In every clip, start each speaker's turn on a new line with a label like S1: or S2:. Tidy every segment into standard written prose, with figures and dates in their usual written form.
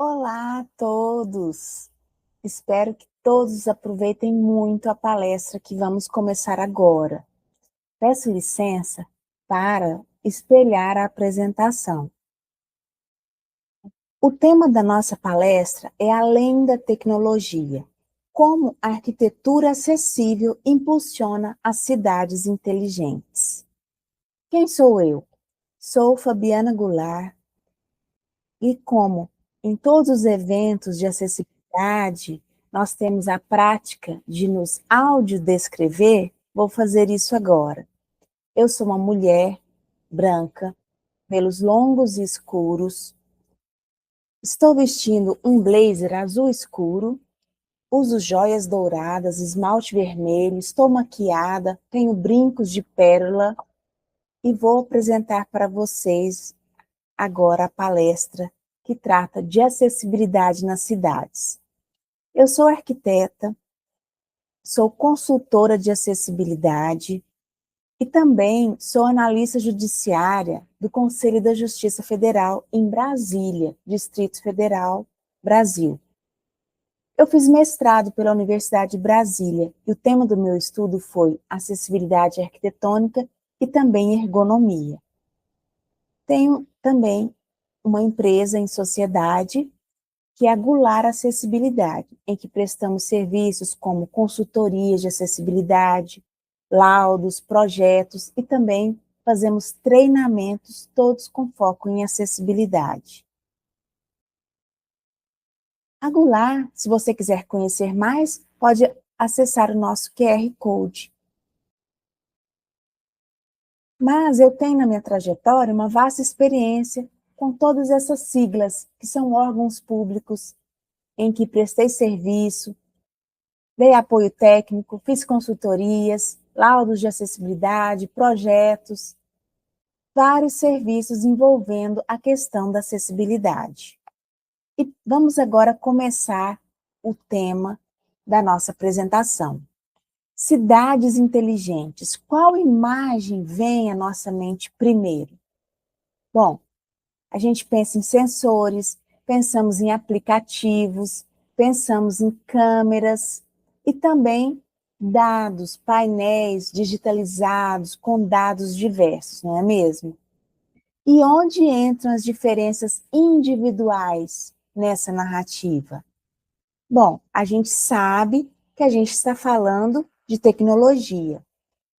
S1: Olá a todos! Espero que todos aproveitem muito a palestra que vamos começar agora. Peço licença para espelhar a apresentação. O tema da nossa palestra é Além da Tecnologia: como a arquitetura acessível impulsiona as cidades inteligentes. Quem sou eu? Sou Fabiana Goulart e como em todos os eventos de acessibilidade, nós temos a prática de nos audiodescrever, vou fazer isso agora. Eu sou uma mulher branca, pelos longos e escuros, estou vestindo um blazer azul escuro, uso joias douradas, esmalte vermelho, estou maquiada, tenho brincos de pérola e vou apresentar para vocês agora a palestra que trata de acessibilidade nas cidades. Eu sou arquiteta, sou consultora de acessibilidade e também sou analista judiciária do Conselho da Justiça Federal em Brasília, Distrito Federal, Brasil. Eu fiz mestrado pela Universidade de Brasília e o tema do meu estudo foi acessibilidade arquitetônica e também ergonomia. Tenho também uma empresa em sociedade que é a Goulart Acessibilidade, em que prestamos serviços como consultorias de acessibilidade, laudos, projetos e também fazemos treinamentos, todos com foco em acessibilidade. A Goulart, se você quiser conhecer mais, pode acessar o nosso QR Code. Mas eu tenho na minha trajetória uma vasta experiência com todas essas siglas, que são órgãos públicos, em que prestei serviço, dei apoio técnico, fiz consultorias, laudos de acessibilidade, projetos, vários serviços envolvendo a questão da acessibilidade. E vamos agora começar o tema da nossa apresentação. Cidades inteligentes. Qual imagem vem à nossa mente primeiro? Bom, a gente pensa em sensores, pensamos em aplicativos, pensamos em câmeras e também dados, painéis digitalizados com dados diversos, não é mesmo? E onde entram as diferenças individuais nessa narrativa? Bom, a gente sabe que a gente está falando de tecnologia,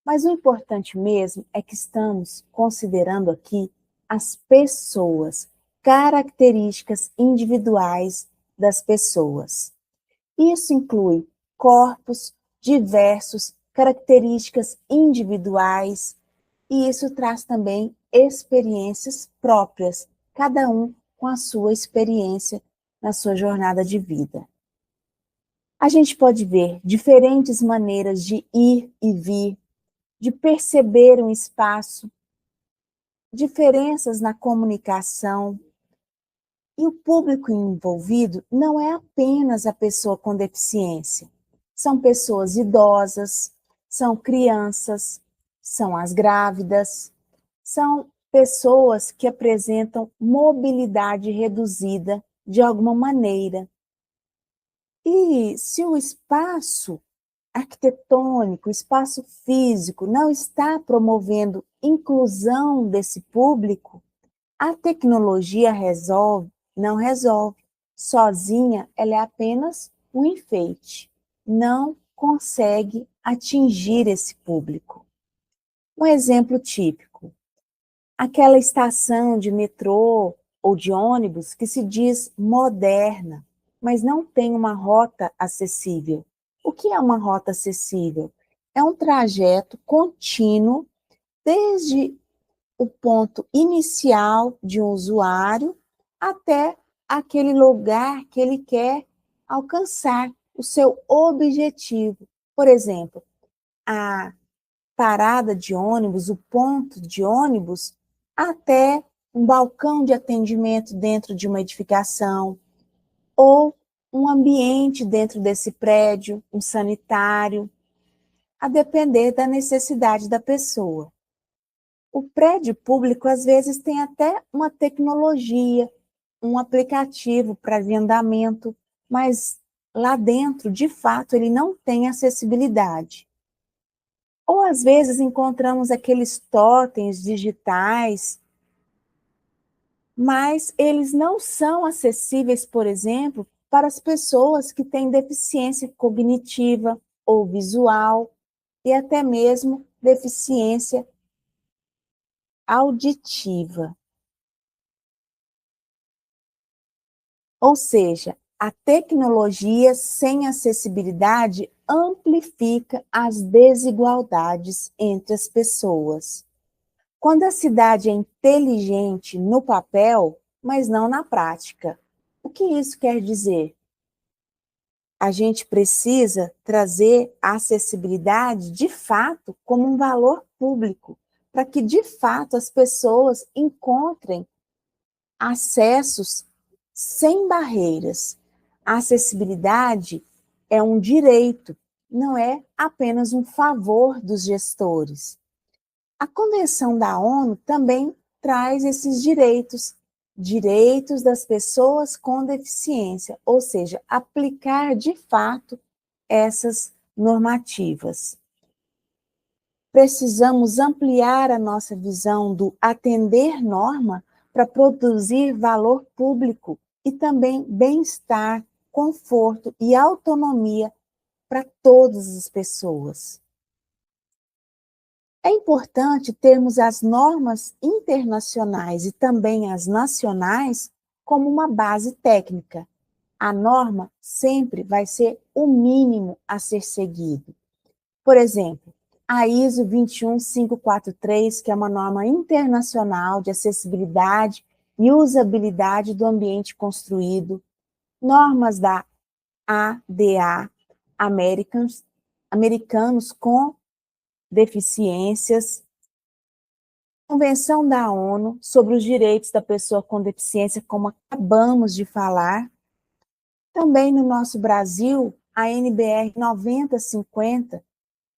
S1: mas o importante mesmo é que estamos considerando aqui as pessoas, características individuais das pessoas. Isso inclui corpos diversos, características individuais, e isso traz também experiências próprias, cada um com a sua experiência na sua jornada de vida. A gente pode ver diferentes maneiras de ir e vir, de perceber um espaço, diferenças na comunicação. E o público envolvido não é apenas a pessoa com deficiência. São pessoas idosas, são crianças, são as grávidas, são pessoas que apresentam mobilidade reduzida de alguma maneira. E se o espaço arquitetônico, o espaço físico não está promovendo inclusão desse público, a tecnologia resolve? Não resolve. Sozinha, ela é apenas um enfeite. Não consegue atingir esse público. Um exemplo típico: aquela estação de metrô ou de ônibus que se diz moderna, mas não tem uma rota acessível. O que é uma rota acessível? É um trajeto contínuo desde o ponto inicial de um usuário até aquele lugar que ele quer alcançar, o seu objetivo. Por exemplo, a parada de ônibus, o ponto de ônibus, até um balcão de atendimento dentro de uma edificação, ou um ambiente dentro desse prédio, um sanitário, a depender da necessidade da pessoa. O prédio público, às vezes, tem até uma tecnologia um aplicativo para agendamento, mas lá dentro, de fato, ele não tem acessibilidade. Ou às vezes encontramos aqueles totens digitais, mas eles não são acessíveis, por exemplo, para as pessoas que têm deficiência cognitiva ou visual e até mesmo deficiência auditiva. Ou seja, a tecnologia sem acessibilidade amplifica as desigualdades entre as pessoas. Quando a cidade é inteligente no papel, mas não na prática. O que isso quer dizer? A gente precisa trazer a acessibilidade de fato como um valor público, para que de fato as pessoas encontrem acessos sem barreiras. A acessibilidade é um direito, não é apenas um favor dos gestores. A Convenção da ONU também traz esses direitos, direitos das pessoas com deficiência, ou seja, aplicar de fato essas normativas. Precisamos ampliar a nossa visão do atender norma para produzir valor público e também bem-estar, conforto e autonomia para todas as pessoas. É importante termos as normas internacionais e também as nacionais como uma base técnica. A norma sempre vai ser o mínimo a ser seguido. Por exemplo, a ISO 21543, que é uma norma internacional de acessibilidade e usabilidade do ambiente construído, normas da ADA, Americanos com Deficiências, Convenção da ONU sobre os Direitos da Pessoa com Deficiência, como acabamos de falar. Também no nosso Brasil, a NBR 9050,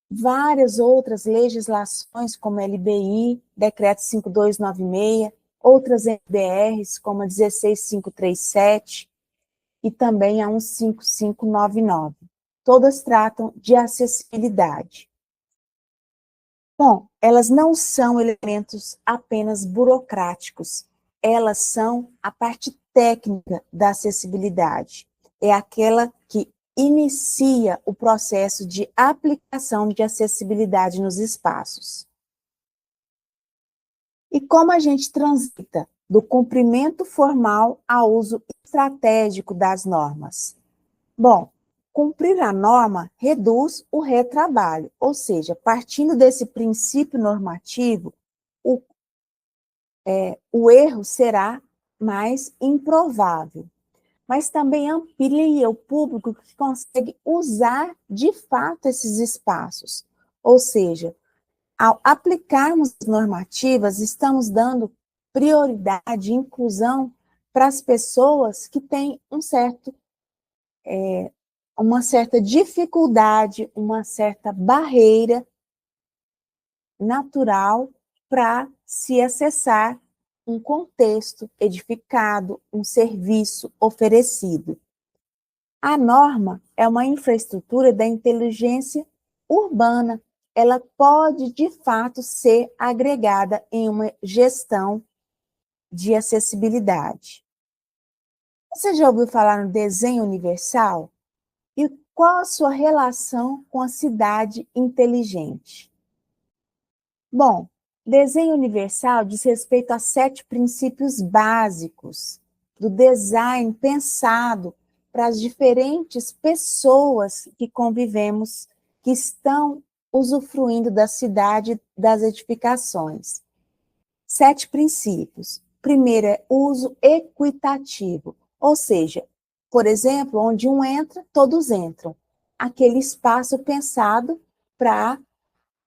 S1: várias outras legislações, como a LBI, Decreto 5296, outras NBRs, como a 16537 e também a 15599. Todas tratam de acessibilidade. Bom, elas não são elementos apenas burocráticos, elas são a parte técnica da acessibilidade. É aquela que inicia o processo de aplicação de acessibilidade nos espaços. E como a gente transita do cumprimento formal ao uso estratégico das normas? Bom, cumprir a norma reduz o retrabalho, ou seja, partindo desse princípio normativo, o erro será mais improvável, mas também amplia o público que consegue usar de fato esses espaços. Ou seja, ao aplicarmos as normativas, estamos dando prioridade e inclusão para as pessoas que têm uma certa dificuldade, uma certa barreira natural para se acessar um contexto edificado, um serviço oferecido. A norma é uma infraestrutura da inteligência urbana. Ela pode, de fato, ser agregada em uma gestão de acessibilidade. Você já ouviu falar no desenho universal? E qual a sua relação com a cidade inteligente? Bom, desenho universal diz respeito a 7 princípios básicos do design pensado para as diferentes pessoas que convivemos, que estão usufruindo da cidade, das edificações. 7 princípios. Primeiro é uso equitativo, ou seja, por exemplo, onde um entra, todos entram. Aquele espaço pensado para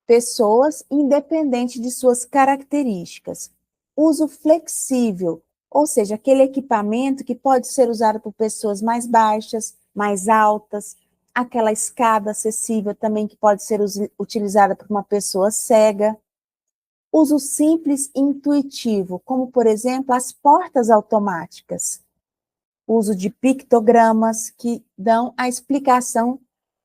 S1: pessoas, independente de suas características. Uso flexível, ou seja, aquele equipamento que pode ser usado por pessoas mais baixas, mais altas, aquela escada acessível também que pode ser utilizada por uma pessoa cega. Uso simples e intuitivo, como, por exemplo, as portas automáticas. uso de pictogramas que dão a explicação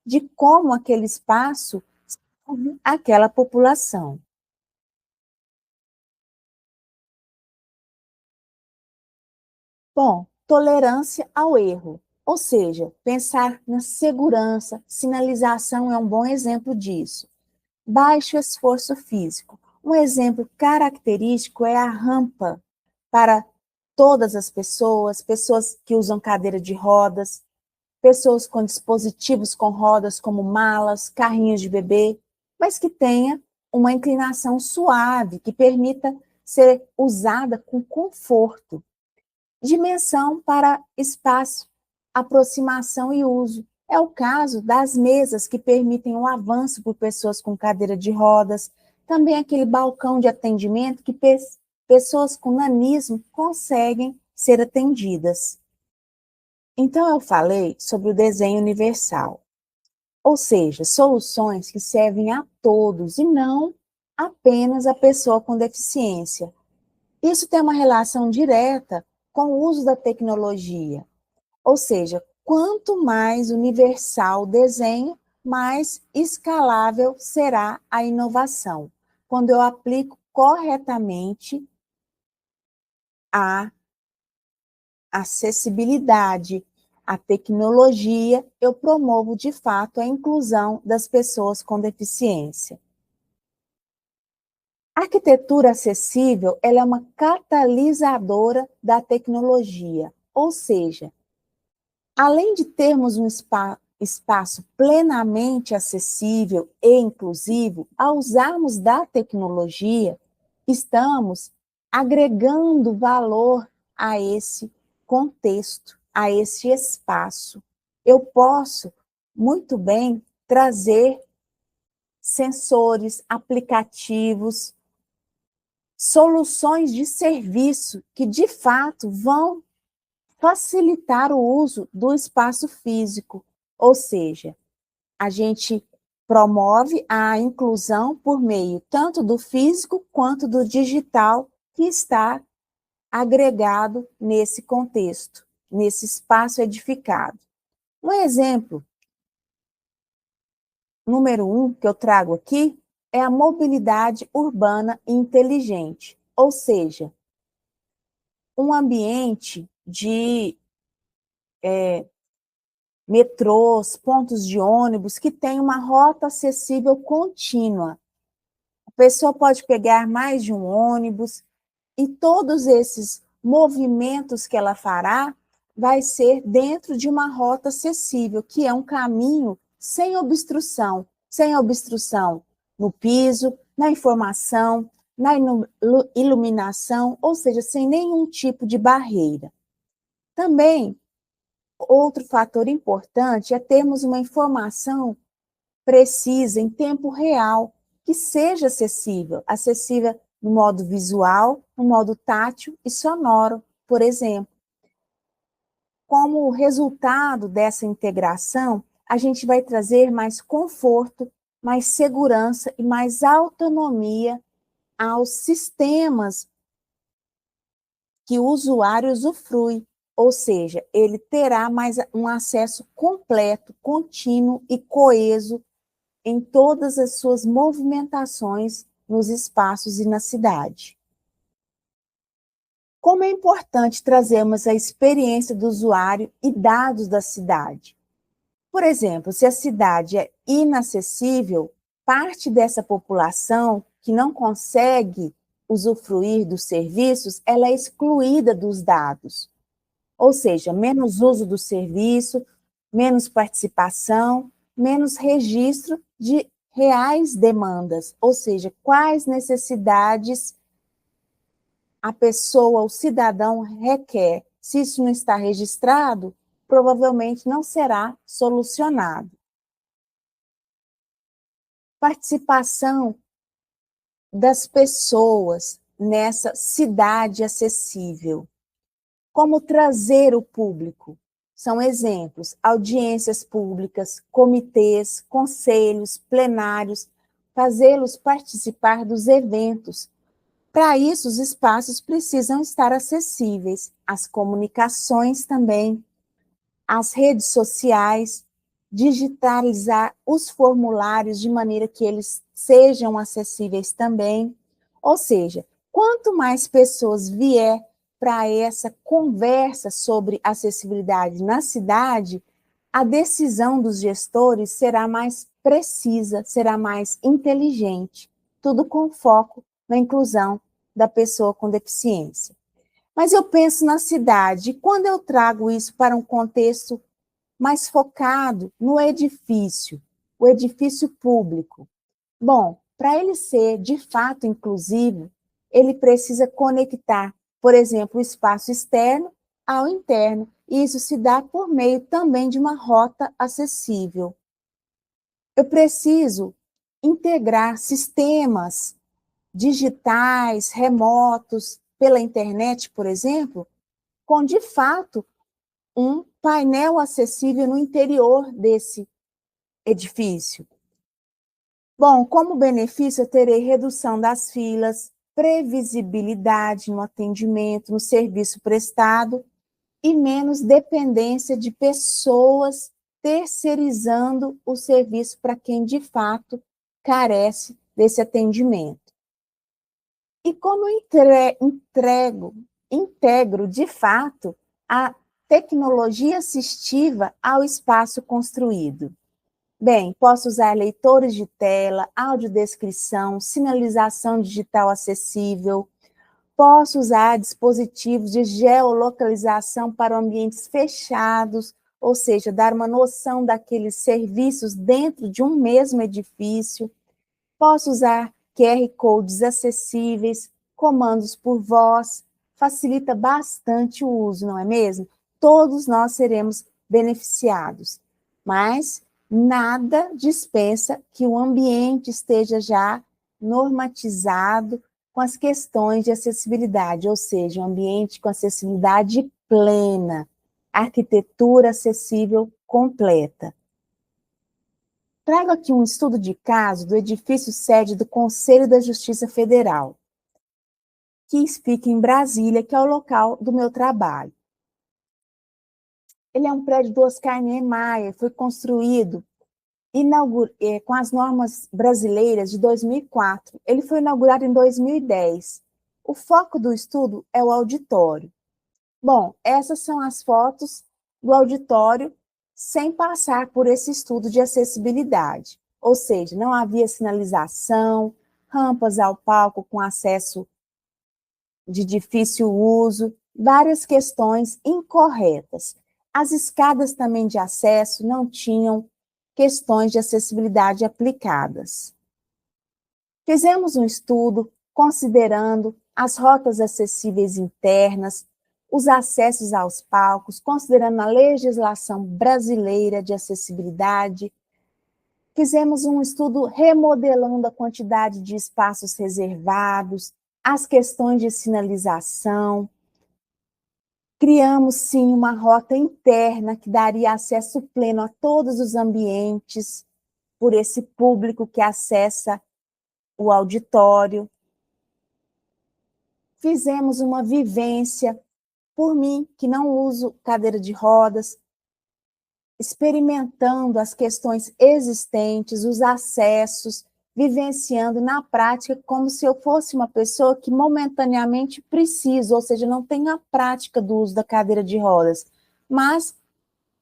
S1: de como aquele espaço serve àquela população. Bom, tolerância ao erro, ou seja, pensar na segurança, sinalização é um bom exemplo disso. Baixo esforço físico. Um exemplo característico é a rampa para todas as pessoas, pessoas que usam cadeira de rodas, pessoas com dispositivos com rodas como malas, carrinhos de bebê, mas que tenha uma inclinação suave, que permita ser usada com conforto. Dimensão para espaço, aproximação e uso. É o caso das mesas que permitem o avanço por pessoas com cadeira de rodas, também aquele balcão de atendimento que pessoas com nanismo conseguem ser atendidas. Então, eu falei sobre o desenho universal, ou seja, soluções que servem a todos e não apenas a pessoa com deficiência. Isso tem uma relação direta com o uso da tecnologia, ou seja, quanto mais universal o desenho, mais escalável será a inovação. Quando eu aplico corretamente a acessibilidade, a tecnologia, eu promovo de fato a inclusão das pessoas com deficiência. A arquitetura acessível, ela é uma catalisadora da tecnologia, ou seja, além de termos um espaço plenamente acessível e inclusivo, ao usarmos da tecnologia, estamos agregando valor a esse contexto, a esse espaço. Eu posso muito bem trazer sensores, aplicativos, soluções de serviço que, de fato, vão facilitar o uso do espaço físico, ou seja, a gente promove a inclusão por meio tanto do físico quanto do digital que está agregado nesse contexto, nesse espaço edificado. Um exemplo, número 1, que eu trago aqui, é a mobilidade urbana inteligente, ou seja, um ambiente de metrôs, pontos de ônibus que tem uma rota acessível contínua. A pessoa pode pegar mais de um ônibus e todos esses movimentos que ela fará vai ser dentro de uma rota acessível, que é um caminho sem obstrução no piso, na informação, na iluminação, ou seja, sem nenhum tipo de barreira. Também outro fator importante é termos uma informação precisa, em tempo real, que seja acessível, acessível no modo visual, no modo tátil e sonoro, por exemplo. Como resultado dessa integração, a gente vai trazer mais conforto, mais segurança e mais autonomia aos sistemas que o usuário usufrui, ou seja, ele terá mais um acesso completo, contínuo e coeso em todas as suas movimentações nos espaços e na cidade. Como é importante trazermos a experiência do usuário e dados da cidade. Por exemplo, se a cidade é inacessível, parte dessa população que não consegue usufruir dos serviços, ela é excluída dos dados. Ou seja, menos uso do serviço, menos participação, menos registro de reais demandas, ou seja, quais necessidades a pessoa, o cidadão requer. Se isso não está registrado, provavelmente não será solucionado. Participação das pessoas nessa cidade acessível. Como trazer o público? São exemplos, audiências públicas, comitês, conselhos, plenários, fazê-los participar dos eventos, Para isso, os espaços precisam estar acessíveis, as comunicações também, as redes sociais, digitalizar os formulários de maneira que eles sejam acessíveis também. Ou seja, quanto mais pessoas vier para essa conversa sobre acessibilidade na cidade, a decisão dos gestores será mais precisa, será mais inteligente, tudo com foco na inclusão da pessoa com deficiência. Mas eu penso na cidade, e quando eu trago isso para um contexto mais focado no edifício, o edifício público. Bom, para ele ser de fato inclusivo, ele precisa conectar, por exemplo, o espaço externo ao interno, e isso se dá por meio também de uma rota acessível. Eu preciso integrar sistemas digitais, remotos, pela internet, por exemplo, com, de fato, um painel acessível no interior desse edifício. Bom, como benefício, eu terei redução das filas, previsibilidade no atendimento, no serviço prestado e menos dependência de pessoas terceirizando o serviço para quem, de fato, carece desse atendimento. E como integro, de fato, a tecnologia assistiva ao espaço construído? Bem, posso usar leitores de tela, audiodescrição, sinalização digital acessível, posso usar dispositivos de geolocalização para ambientes fechados, ou seja, dar uma noção daqueles serviços dentro de um mesmo edifício, posso usar QR Codes acessíveis, comandos por voz, facilita bastante o uso, não é mesmo? Todos nós seremos beneficiados, mas nada dispensa que o ambiente esteja já normatizado com as questões de acessibilidade, ou seja, um ambiente com acessibilidade plena, arquitetura acessível completa. Trago aqui um estudo de caso do edifício sede do Conselho da Justiça Federal, que fica em Brasília, que é o local do meu trabalho. Ele é um prédio do Oscar Niemeyer, foi construído com as normas brasileiras de 2004. Ele foi inaugurado em 2010. O foco do estudo é o auditório. Bom, essas são as fotos do auditório sem passar por esse estudo de acessibilidade. Ou seja, não havia sinalização, rampas ao palco com acesso de difícil uso, várias questões incorretas. As escadas também de acesso não tinham questões de acessibilidade aplicadas. Fizemos um estudo considerando as rotas acessíveis internas, os acessos aos palcos, considerando a legislação brasileira de acessibilidade. Fizemos um estudo remodelando a quantidade de espaços reservados, as questões de sinalização. Criamos, sim, uma rota interna que daria acesso pleno a todos os ambientes por esse público que acessa o auditório. Fizemos uma vivência, por mim, que não uso cadeira de rodas, experimentando as questões existentes, os acessos, vivenciando na prática como se eu fosse uma pessoa que momentaneamente precisa, ou seja, não tem a prática do uso da cadeira de rodas. Mas,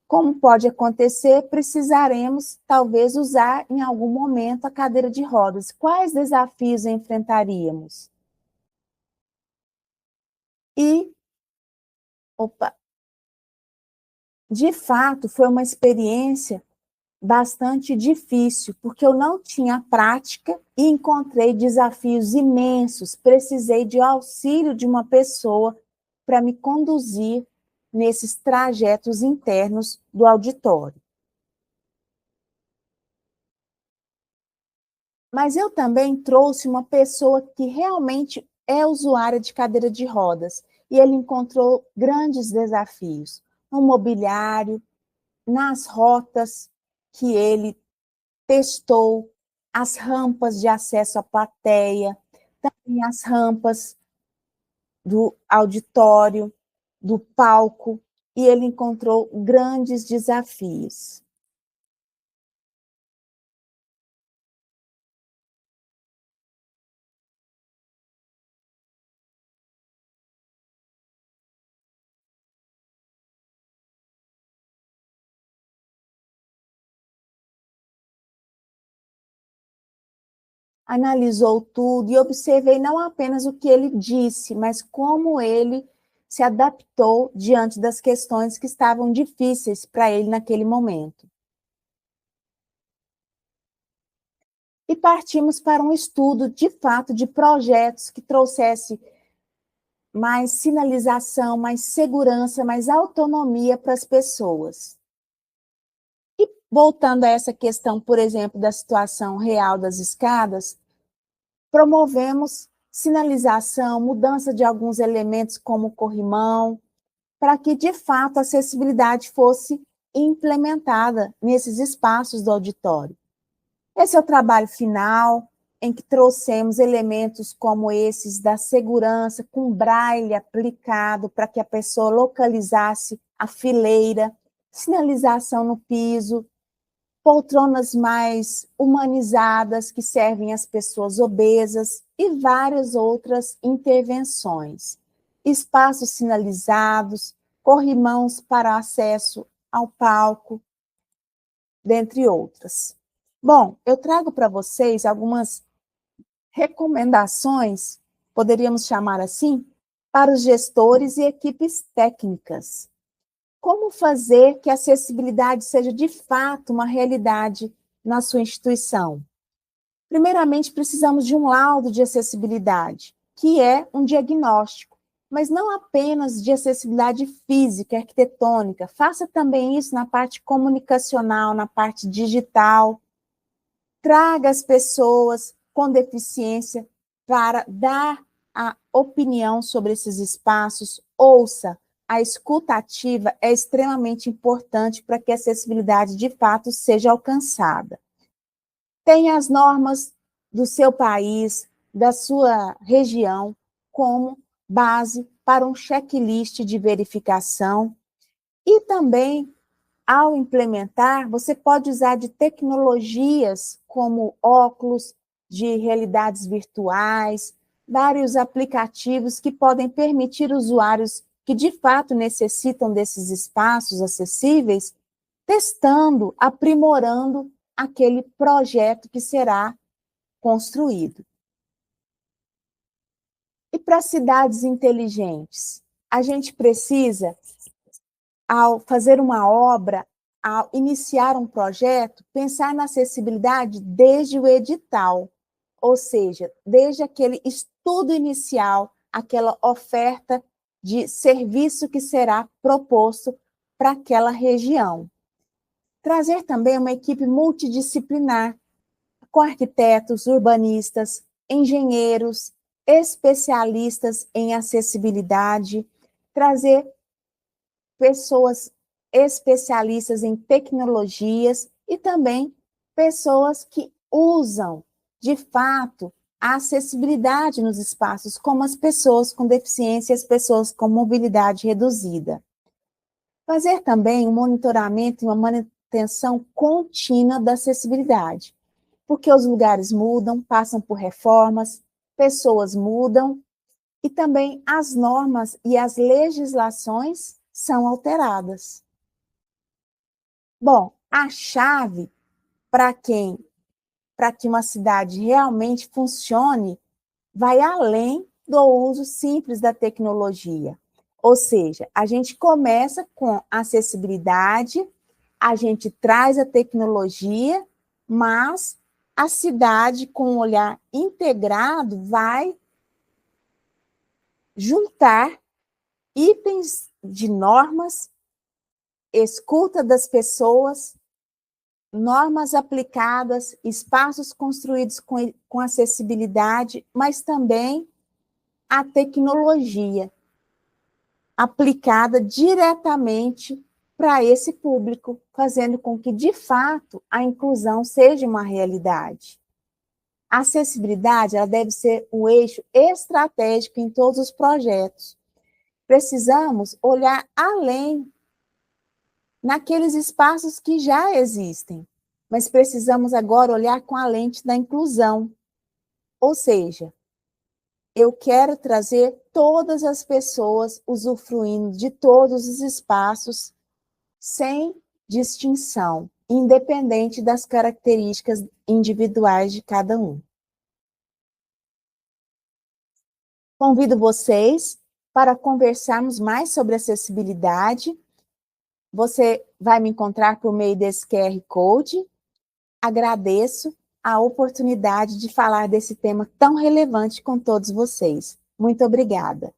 S1: como pode acontecer, precisaremos talvez usar em algum momento a cadeira de rodas. Quais desafios enfrentaríamos? De fato, foi uma experiência bastante difícil, porque eu não tinha prática e encontrei desafios imensos. Precisei de auxílio de uma pessoa para me conduzir nesses trajetos internos do auditório. Mas eu também trouxe uma pessoa que realmente é usuária de cadeira de rodas, e ele encontrou grandes desafios no mobiliário, nas rotas que ele testou, as rampas de acesso à plateia, também as rampas do auditório, do palco, e ele encontrou grandes desafios. Analisou tudo e observei não apenas o que ele disse, mas como ele se adaptou diante das questões que estavam difíceis para ele naquele momento. E partimos para um estudo, de fato, de projetos que trouxesse mais sinalização, mais segurança, mais autonomia para as pessoas. E voltando a essa questão, por exemplo, da situação real das escadas, promovemos sinalização, mudança de alguns elementos como o corrimão, para que, de fato, a acessibilidade fosse implementada nesses espaços do auditório. Esse é o trabalho final, em que trouxemos elementos como esses da segurança, com braille aplicado para que a pessoa localizasse a fileira, sinalização no piso, poltronas mais humanizadas que servem às pessoas obesas e várias outras intervenções. Espaços sinalizados, corrimãos para acesso ao palco, dentre outras. Bom, eu trago para vocês algumas recomendações, poderíamos chamar assim, para os gestores e equipes técnicas. Como fazer que a acessibilidade seja de fato uma realidade na sua instituição? Primeiramente, precisamos de um laudo de acessibilidade, que é um diagnóstico, mas não apenas de acessibilidade física, arquitetônica. Faça também isso na parte comunicacional, na parte digital. Traga as pessoas com deficiência para dar a opinião sobre esses espaços, ouça. A escuta ativa é extremamente importante para que a acessibilidade de fato seja alcançada. Tenha as normas do seu país, da sua região, como base para um checklist de verificação e também ao implementar, você pode usar de tecnologias como óculos de realidades virtuais, vários aplicativos que podem permitir usuários que de fato necessitam desses espaços acessíveis, testando, aprimorando aquele projeto que será construído. E para cidades inteligentes, a gente precisa, ao fazer uma obra, ao iniciar um projeto, pensar na acessibilidade desde o edital, ou seja, desde aquele estudo inicial, aquela oferta de serviço que será proposto para aquela região. Trazer também uma equipe multidisciplinar, com arquitetos, urbanistas, engenheiros, especialistas em acessibilidade, trazer pessoas especialistas em tecnologias e também pessoas que usam, de fato, a acessibilidade nos espaços, como as pessoas com deficiência e as pessoas com mobilidade reduzida. Fazer também um monitoramento e uma manutenção contínua da acessibilidade, porque os lugares mudam, passam por reformas, pessoas mudam e também as normas e as legislações são alteradas. Bom, a chave para que uma cidade realmente funcione vai além do uso simples da tecnologia. Ou seja, a gente começa com acessibilidade, a gente traz a tecnologia, mas a cidade, com um olhar integrado, vai juntar itens de normas, escuta das pessoas, normas aplicadas, espaços construídos com acessibilidade, mas também a tecnologia aplicada diretamente para esse público, fazendo com que, de fato, a inclusão seja uma realidade. A acessibilidade, ela deve ser um eixo estratégico em todos os projetos. Precisamos olhar além naqueles espaços que já existem, mas precisamos agora olhar com a lente da inclusão. Ou seja, eu quero trazer todas as pessoas usufruindo de todos os espaços sem distinção, independente das características individuais de cada um. Convido vocês para conversarmos mais sobre acessibilidade. Você vai me encontrar por meio desse QR Code. Agradeço a oportunidade de falar desse tema tão relevante com todos vocês. Muito obrigada.